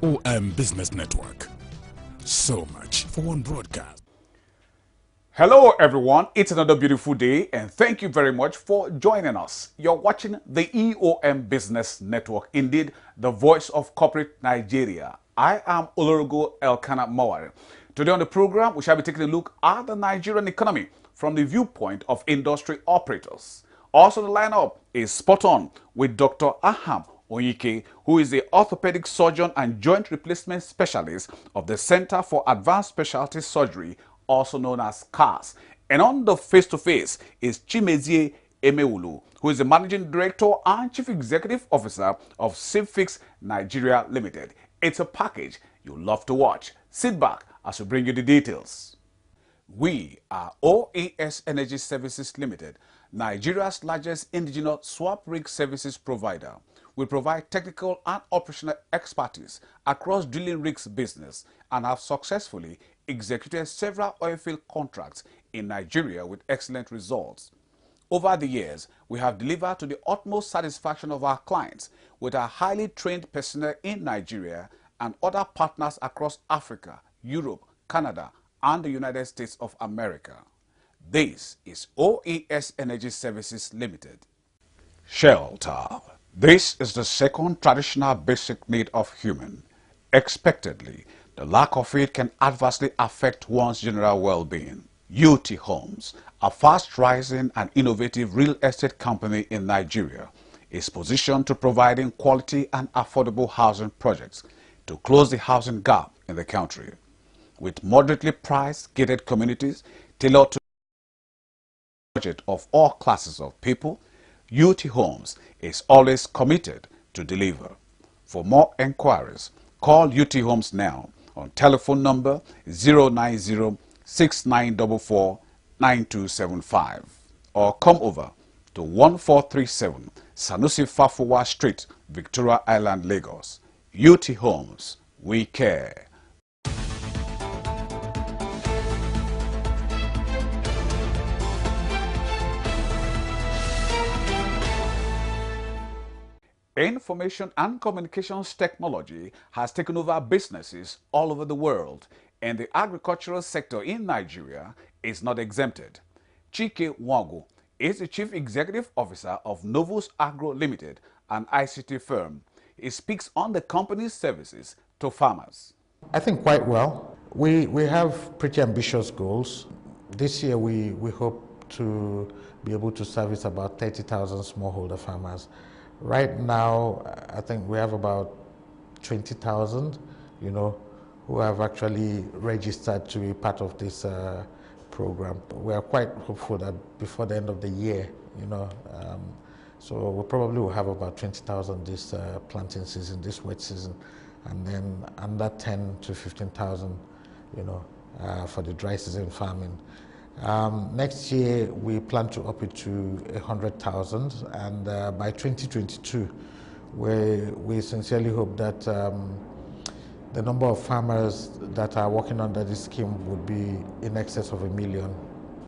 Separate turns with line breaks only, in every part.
Eom Business Network. So much for one broadcast.
Hello everyone, it's another beautiful day and thank you very much for joining us. You're watching the Eom Business Network, indeed the voice of corporate Nigeria. I am Olorogo Elkanah Mawari. Today on the program, we shall be taking a look at the Nigerian economy from the viewpoint of industry operators. Also the lineup is spot on with Dr. Aham Onyike, who is the orthopedic surgeon and joint replacement specialist of the Center for Advanced Specialty Surgery, also known as CAS. And on the face-to-face is Chimezie Emeulu, who is the Managing Director and Chief Executive Officer of SEMFIX Nigeria Limited. It's a package you'll love to watch. Sit back as we bring you the details. We are OAS Energy Services Limited, Nigeria's largest indigenous swap rig services provider. We provide technical and operational expertise across drilling rigs business and have successfully executed several oilfield contracts in Nigeria with excellent results. Over the years, we have delivered to the utmost satisfaction of our clients with our highly trained personnel in Nigeria and other partners across Africa, Europe, Canada, and the United States of America. This is OAS Energy Services Limited. Shelter. This is the second traditional basic need of human. Expectedly, the lack of it can adversely affect one's general well-being. UT Homes, a fast-rising and innovative real estate company in Nigeria, is positioned to providing quality and affordable housing projects to close the housing gap in the country. With moderately priced gated communities tailored to the budget of all classes of people, UT Homes is always committed to deliver. For more enquiries, call UT Homes now on telephone number 090-6944-9275 or come over to 1437 Sanusi Fafuwa Street, Victoria Island, Lagos. UT Homes, we care. Information and communications technology has taken over businesses all over the world, and the agricultural sector in Nigeria is not exempted. Chike Nwagu is the Chief Executive Officer of NOVUS Agro Limited, an ICT firm. He speaks on the company's services to farmers.
I think quite well. We have pretty ambitious goals. This year we hope to be able to service about 30,000 smallholder farmers. Right now, I think we have about 20,000, who have actually registered to be part of this program. We are quite hopeful that before the end of the year, so we probably will have about 20,000 this planting season, this wet season, and then under 10 to 15,000, for the dry season farming. Next year, we plan to up it to 100,000, and by 2022, we sincerely hope that the number of farmers that are working under this scheme would be in excess of 1 million.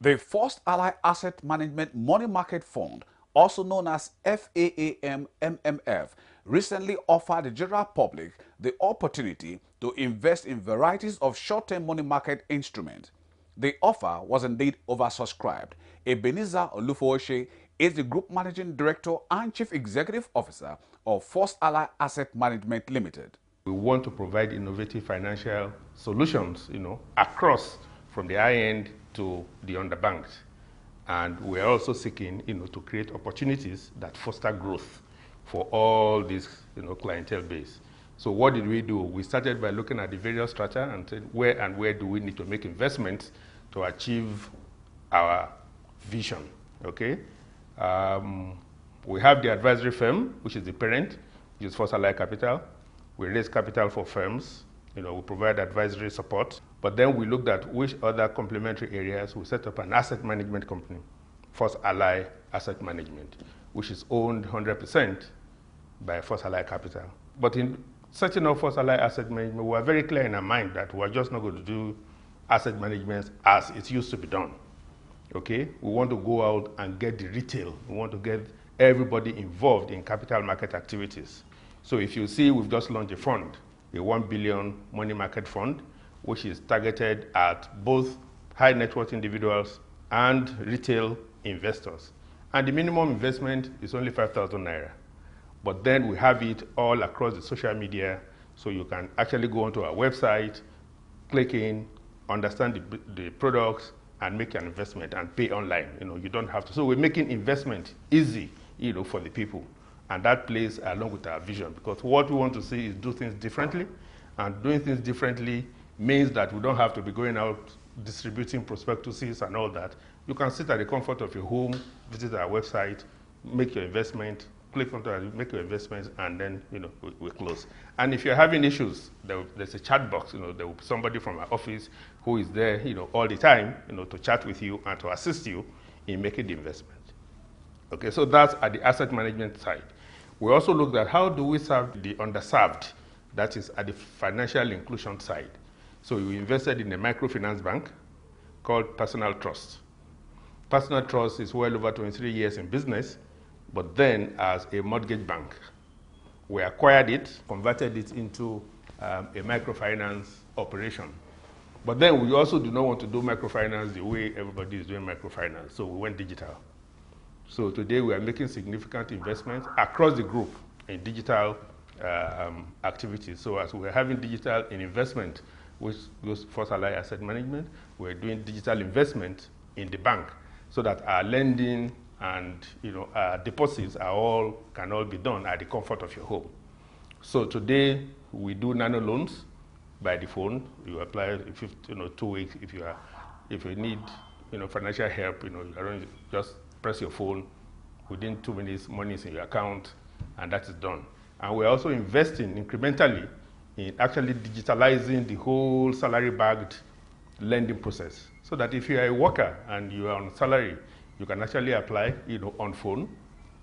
The First Ally Asset Management Money Market Fund, also known as FAAM MMF, recently offered the general public the opportunity to invest in varieties of short-term money market instruments. The offer was indeed oversubscribed. Ebenezer Olufooshe is the Group Managing Director and Chief Executive Officer of First Ally Asset Management Limited.
We want to provide innovative financial solutions, across from the high end to the underbanked. And we are also seeking, to create opportunities that foster growth for all this, clientele base. So what did we do? We started by looking at the various strata and said where do we need to make investments to achieve our vision, okay? We have the advisory firm, which is the parent, which is First Ally Capital. We raise capital for firms, we provide advisory support. But then we looked at which other complementary areas. We set up an asset management company, First Ally Asset Management, which is owned 100% by First Ally Capital. But in setting up First Ally Asset Management, we were very clear in our mind that we're just not going to do asset management as it used to be done. Okay? We want to go out and get the retail. We want to get everybody involved in capital market activities. So if you see, we've just launched a fund a 1 billion money market fund, which is targeted at both high net worth individuals and retail investors. And the minimum investment is only 5,000 naira. But then we have it all across the social media, so you can actually go onto our website, click in, understand the products, and make an investment and pay online. You don't have to. So we're making investment easy, for the people. And that plays along with our vision, because what we want to see is do things differently. And doing things differently means that we don't have to be going out distributing prospectuses and all that. You can sit at the comfort of your home, visit our website, make your investment, click onto it, make your investments, and then we close. And if you're having issues, there's a chat box. There will be somebody from our office who is there, all the time, to chat with you and to assist you in making the investment. Okay, so that's at the asset management side. We also looked at how do we serve the underserved, that is at the financial inclusion side. So we invested in a microfinance bank called Personal Trust. Personal Trust is well over 23 years in business, but then as a mortgage bank. We acquired it, converted it into a microfinance operation. But then we also do not want to do microfinance the way everybody is doing microfinance, so we went digital. So today we are making significant investments across the group in digital activities. So as we're having digital in investment, which goes for Ally Asset Management, we're doing digital investment in the bank so that our lending and our deposits can all be done at the comfort of your home. So today we do nano loans by the phone. You apply 2 weeks if you need financial help. You just press your phone. Within 2 minutes, money is in your account, and that is done. And we're also investing incrementally in actually digitalizing the whole salary-backed lending process, so that if you are a worker and you are on salary, you can actually apply on phone,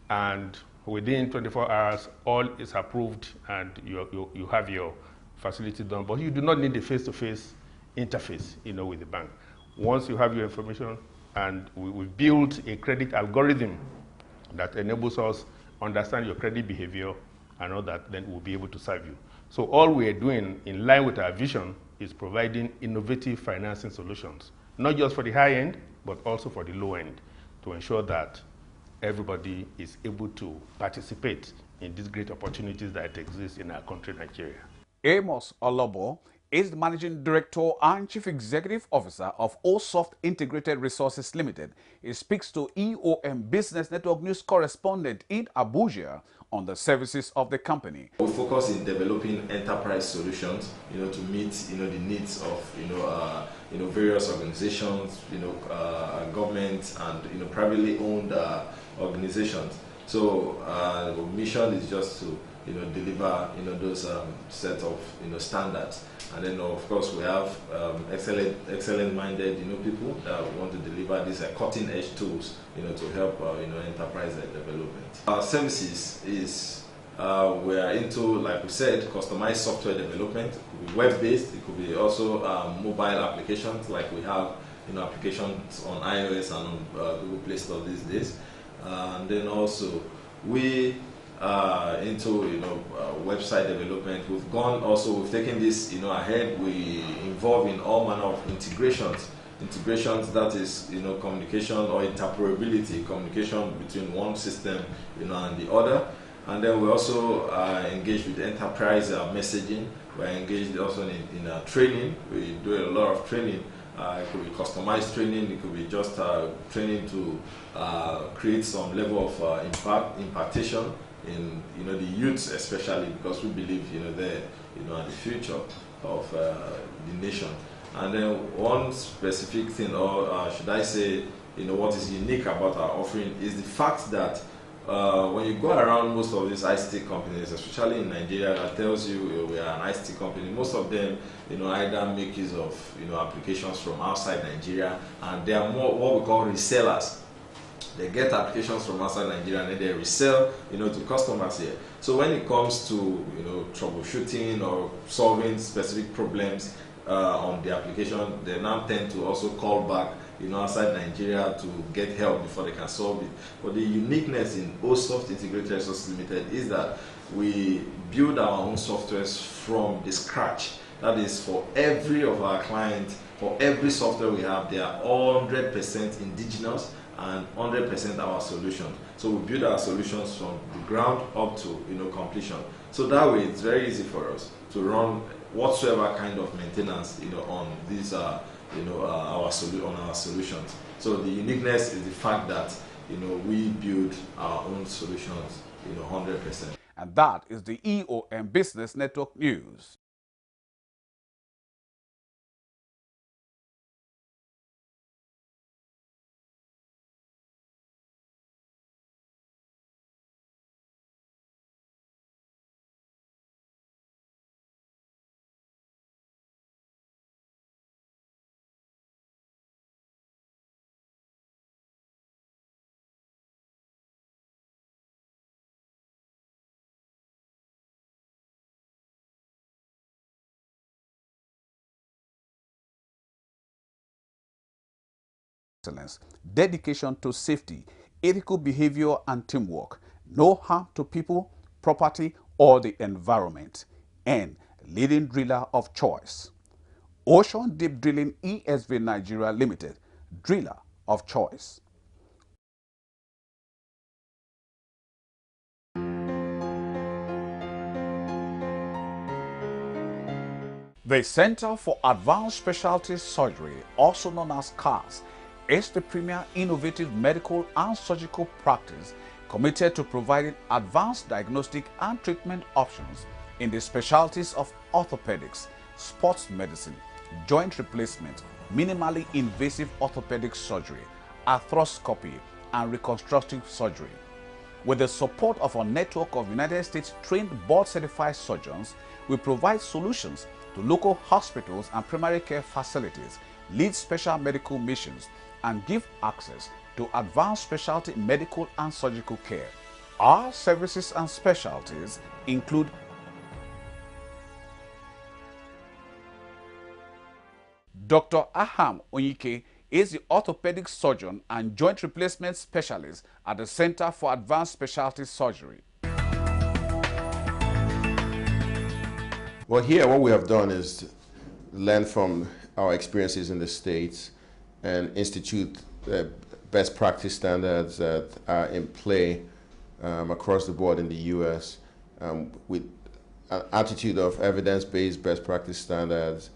and within 24 hours, all is approved and you have your facility done. But you do not need a face-to-face interface with the bank. Once you have your information, and we built a credit algorithm that enables us understand your credit behavior and all that, then we'll be able to serve you. So all we are doing in line with our vision is providing innovative financing solutions, not just for the high end, but also for the low end, to ensure that everybody is able to participate in these great opportunities that exist in our country, Nigeria.
Amos Olobo is the Managing Director and Chief Executive Officer of OSOFT Integrated Resources Limited. He speaks to Eom Business Network news correspondent in Abuja on the services of the company.
We focus in developing enterprise solutions, to meet, the needs of, various organizations, government and, privately owned organizations. So the mission is just to, deliver, those set of, standards. And then, of course, we have excellent-minded, people that want to deliver these cutting-edge tools, to help, enterprise development. Our services is we are into, like we said, customized software development. It could be web-based. It could be also mobile applications, like we have, applications on iOS and on Google Play Store these days. And then also we into website development. We've taken this ahead. We involve in all manner of integrations that is communication or interoperability, communication between one system and the other. And then we also engage with enterprise messaging. We're engaged also in training. We do a lot of training. It could be customized training. It could be just training to create some level of impartation in the youths, especially because we believe they are the future of the nation. And then one specific thing, or should I say, what is unique about our offering is the fact that when you go around most of these ICT companies, especially in Nigeria, that tells you we are an ICT company. Most of them, either make use of applications from outside Nigeria, and they are more what we call resellers. They get applications from outside Nigeria and then they resell, to customers here. So when it comes to, troubleshooting or solving specific problems on the application, they now tend to also call back, outside Nigeria to get help before they can solve it. But the uniqueness in OSOFT Integrated Resources Limited is that we build our own softwares from the scratch. That is, for every of our clients, for every software we have, they are all 100% indigenous and 100% our solutions. So we build our solutions from the ground up to completion. So that way it's very easy for us to run whatsoever kind of maintenance on these on our solutions. So the uniqueness is the fact that we build our own solutions 100%.
And that is the EOM Business Network News. Excellence, dedication to safety, ethical behavior and teamwork, no harm to people, property, or the environment, and leading driller of choice. Ocean Deep Drilling ESV Nigeria Limited, driller of choice. The Center for Advanced Specialty Surgery, also known as CAS, is the premier innovative medical and surgical practice committed to providing advanced diagnostic and treatment options in the specialties of orthopedics, sports medicine, joint replacement, minimally invasive orthopedic surgery, arthroscopy, and reconstructive surgery. With the support of a network of United States trained board-certified surgeons, we provide solutions to local hospitals and primary care facilities, lead special medical missions, and give access to advanced specialty medical and surgical care. Our services and specialties include Dr. Aham Onyike is the orthopedic surgeon and joint replacement specialist at the Center for Advanced Specialty Surgery.
Well, here what we have done is learn from our experiences in the States and institute best practice standards that are in play across the board in the U.S. With an attitude of evidence-based best practice standards,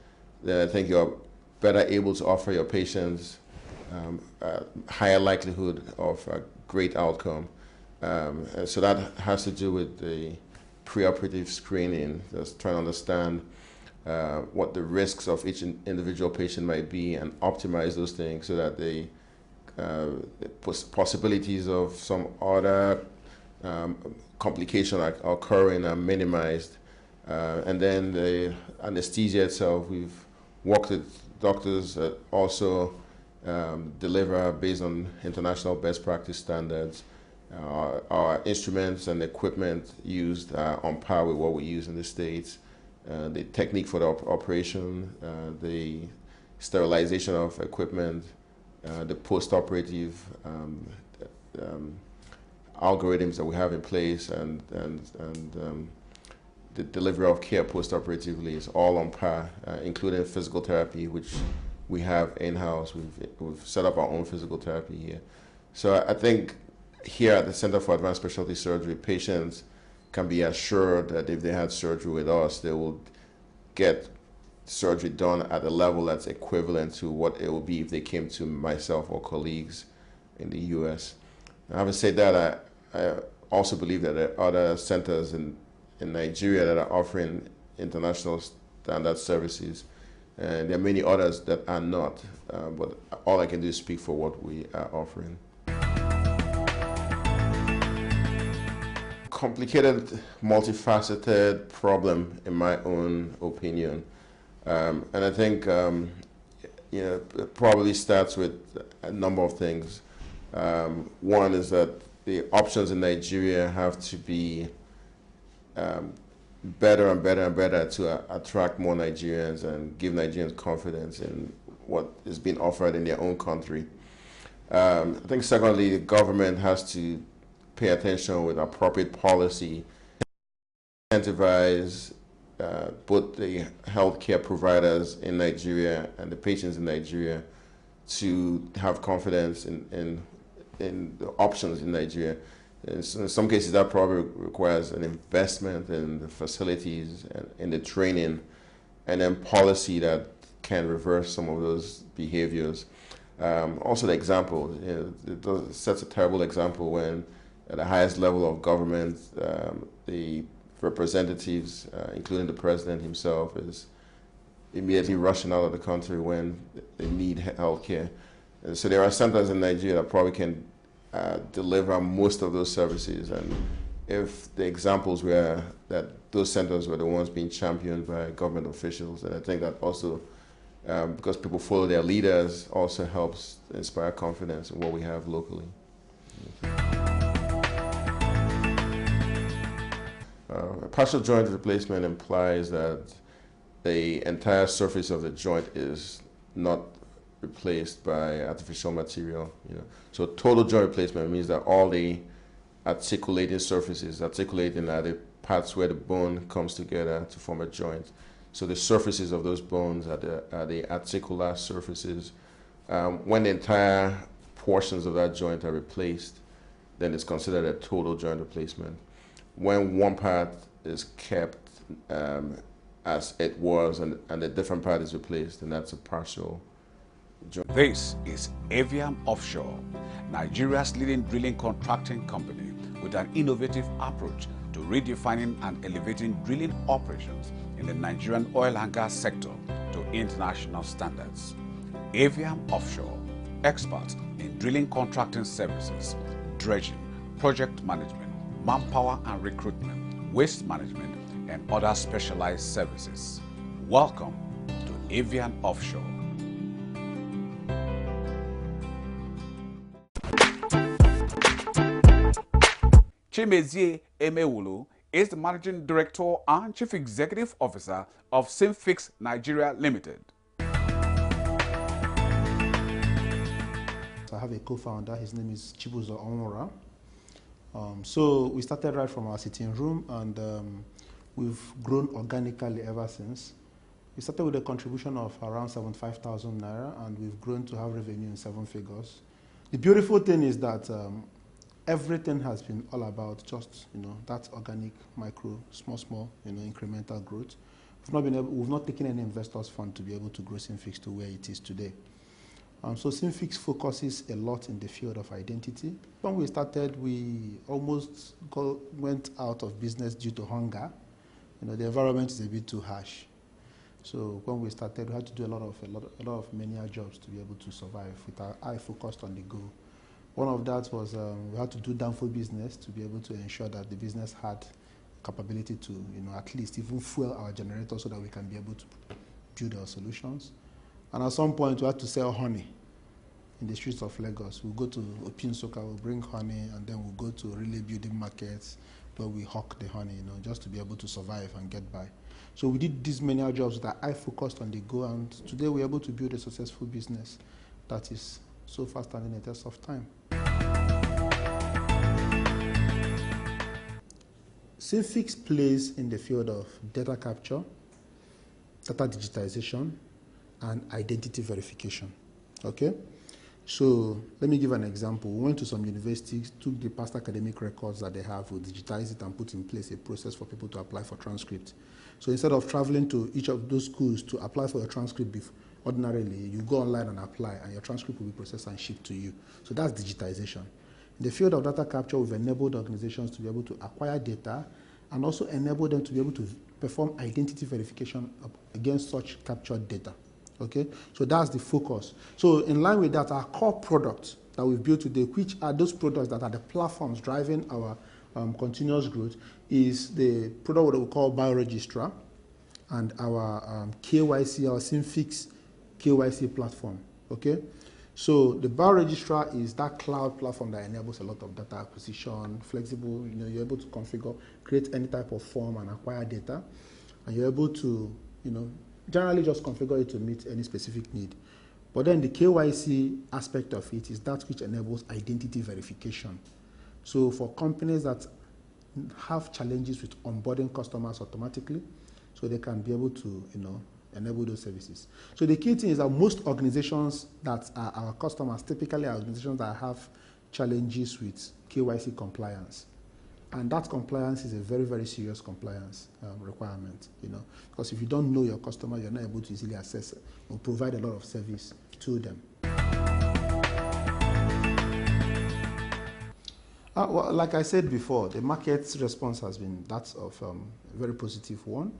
then I think you're better able to offer your patients a higher likelihood of a great outcome. And so that has to do with the preoperative screening, just trying to understand what the risks of each individual patient might be and optimize those things so that the possibilities of some other complication occurring are minimized. And then the anesthesia itself, we've worked with doctors that also deliver based on international best practice standards. Our instruments and equipment used are on par with what we use in the States. The technique for the operation, the sterilization of equipment, the post-operative algorithms that we have in place, and the delivery of care post-operatively is all on par, including physical therapy, which we have in-house. We've set up our own physical therapy here. So I think here at the Center for Advanced Specialty Surgery, patients can be assured that if they had surgery with us, they will get surgery done at a level that's equivalent to what it will be if they came to myself or colleagues in the U.S. Having said that, I also believe that there are other centers in Nigeria that are offering international standard services, and there are many others that are not, but all I can do is speak for what we are offering. Complicated, multifaceted problem, in my own opinion. And I think it probably starts with a number of things. One is that the options in Nigeria have to be better and better and better to attract more Nigerians and give Nigerians confidence in what is being offered in their own country. I think secondly, the government has to pay attention with appropriate policy incentivize both the healthcare providers in Nigeria and the patients in Nigeria to have confidence in the options in Nigeria. In some cases, that probably requires an investment in the facilities and in the training, and then policy that can reverse some of those behaviors. Also, the example, it sets a terrible example when at the highest level of government, the representatives, including the president himself, is immediately rushing out of the country when they need health care. And so there are centers in Nigeria that probably can deliver most of those services. And if the examples were that those centers were the ones being championed by government officials, and I think that also, because people follow their leaders, also helps inspire confidence in what we have locally. A partial joint replacement implies that the entire surface of the joint is not replaced by artificial material. So total joint replacement means that all the articulating surfaces, articulating are the parts where the bone comes together to form a joint. So the surfaces of those bones are the articular surfaces. When the entire portions of that joint are replaced, then it's considered a total joint replacement. When one part is kept as it was and a different part is replaced, then that's a partial joint.
This is AVIAM Offshore, Nigeria's leading drilling contracting company with an innovative approach to redefining and elevating drilling operations in the Nigerian oil and gas sector to international standards. AVIAM Offshore, experts in drilling contracting services, dredging, project management, manpower and recruitment, waste management, and other specialized services. Welcome to AVIAM Offshore. Chimezie Emewulu is the Managing Director and Chief Executive Officer of SEMFIX Nigeria Limited.
I have a co-founder, his name is Chibuzo Onwura. So we started right from our sitting room, and we've grown organically ever since. We started with a contribution of around 75,000 naira, and we've grown to have revenue in 7 figures. The beautiful thing is that everything has been all about just that organic, micro, small, incremental growth. We've not taken any investors' fund to be able to grow SEMFIX to where it is today. So SEMFIX focuses a lot in the field of identity. When we started, we almost went out of business due to hunger. The environment is a bit too harsh. So when we started, we had to do a lot of menial jobs to be able to survive with our eye focused on the goal. One of that was we had to do downfall business to be able to ensure that the business had capability to at least even fuel our generator so that we can be able to build our solutions. And at some point, we had to sell honey in the streets of Lagos. We'll go to Opin Soka, we'll bring honey, and then we'll go to relay building markets where we hawk the honey, just to be able to survive and get by. So we did these menial jobs that I focused on the go, and today we're able to build a successful business that is so far standing the test of time. SEMFIX plays in the field of data capture, data digitization, and identity verification. Okay? So let me give an example. We went to some universities, took the past academic records that they have, we digitized it and put in place a process for people to apply for transcript. So instead of traveling to each of those schools to apply for a transcript ordinarily, you go online and apply, and your transcript will be processed and shipped to you. So that's digitization. In the field of data capture, we've enabled organizations to be able to acquire data and also enable them to be able to perform identity verification against such captured data. Okay, so that's the focus. So in line with that, our core products that we've built today, which are those products that are the platforms driving our continuous growth, is the product that we call Bioregistrar and our KYC, our SEMFIX KYC platform. Okay, so the Bioregistrar is that cloud platform that enables a lot of data acquisition, flexible. You're able to configure, create any type of form and acquire data, and you're able to, generally just configure it to meet any specific need. But then the KYC aspect of it is that which enables identity verification. So for companies that have challenges with onboarding customers automatically, so they can be able to, enable those services. So the key thing is that most organizations that are our customers typically are organizations that have challenges with KYC compliance. And that compliance is a very, very serious compliance requirement, because if you don't know your customer, you're not able to easily access or provide a lot of service to them. Well, like I said before, the market's response has been that of a very positive one,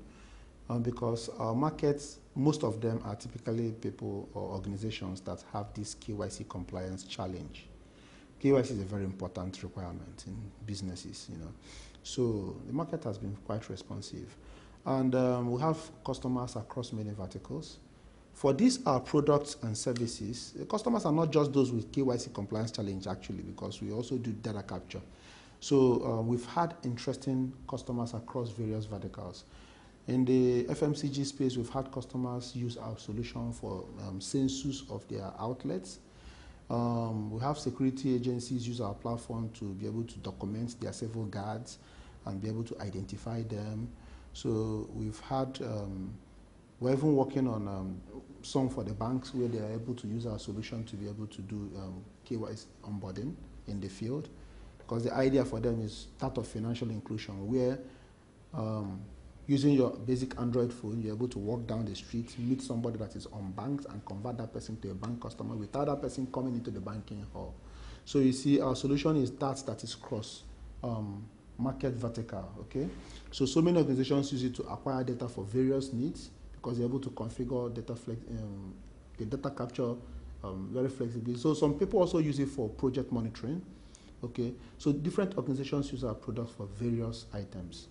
because our markets, most of them are typically people or organizations that have this KYC compliance challenge. KYC is a very important requirement in businesses, So the market has been quite responsive. And we have customers across many verticals. For these our products and services, the customers are not just those with KYC compliance challenge actually, because we also do data capture. So we've had interesting customers across various verticals. In the FMCG space, we've had customers use our solution for census of their outlets. We have security agencies use our platform to be able to document their civil guards and be able to identify them. So we've had, we're even working on some for the banks where they are able to use our solution to be able to do KYC onboarding in the field. Because the idea for them is that of financial inclusion, where using your basic Android phone, you're able to walk down the street, meet somebody that is unbanked, and convert that person to a bank customer without that person coming into the banking hall. So you see, our solution is that is cross market vertical. Okay, so many organizations use it to acquire data for various needs because they're able to configure data the data capture very flexibly. So some people also use it for project monitoring. Okay, so different organizations use our products for various items.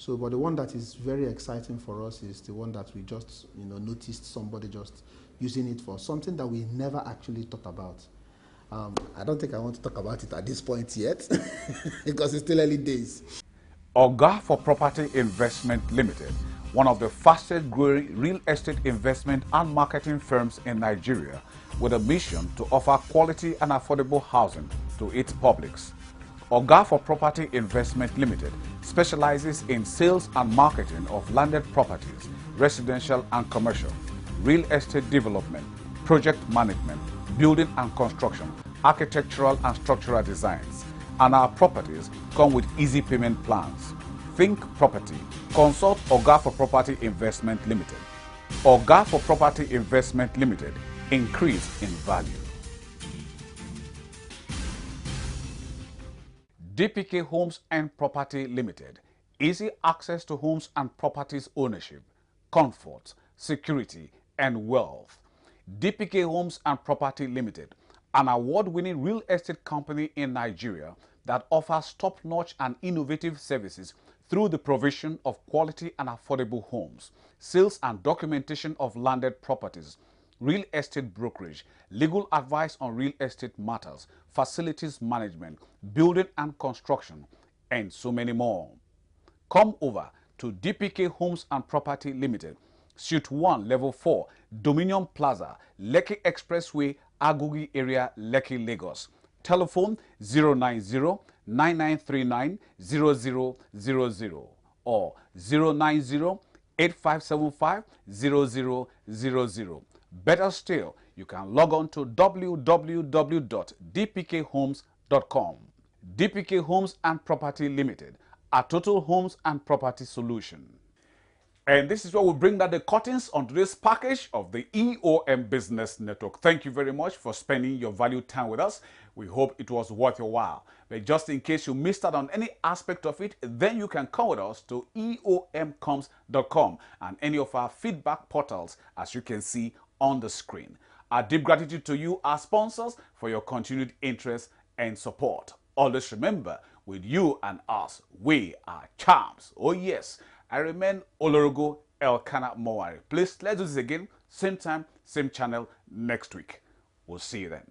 So, but the one that is very exciting for us is the one that we just, noticed somebody just using it for something that we never actually thought about. I don't think I want to talk about it at this point yet, because it's still early days.
Oga for Property Investment Limited, one of the fastest growing real estate investment and marketing firms in Nigeria, with a mission to offer quality and affordable housing to its publics. Oga for Property Investment Limited specializes in sales and marketing of landed properties, residential and commercial, real estate development, project management, building and construction, architectural and structural designs. And our properties come with easy payment plans. Think property. Consult Oga for Property Investment Limited. Oga for Property Investment Limited. Increase in value. DPKAY Homes and Property Limited. Easy access to homes and properties ownership, comfort, security, and wealth. DPKAY Homes and Property Limited, an award-winning real estate company in Nigeria that offers top-notch and innovative services through the provision of quality and affordable homes, sales and documentation of landed properties, real estate brokerage, legal advice on real estate matters, facilities management, building and construction, and so many more. Come over to DPKAY Homes and Property Limited, Suite 1, Level 4, Dominion Plaza, Lekki Expressway, Agogi area, Lekki, Lagos. Telephone 090-9939-0000 or 090-8575-0000. Better still, you can log on to www.dpkhomes.com. DPKAY Homes and Property Limited, a total homes and property solution. And this is where we bring down the curtains on today's package of the EOM Business Network. Thank you very much for spending your valued time with us. We hope it was worth your while. But just in case you missed out on any aspect of it, then you can come with us to eomcoms.com and any of our feedback portals, as you can see on the screen. Our deep gratitude to you, our sponsors, for your continued interest and support. Always remember, with you and us, we are champs. Oh yes, I remain Olorogo Elkanah Mowari. Please, let's do this again, same time, same channel next week. We'll see you then.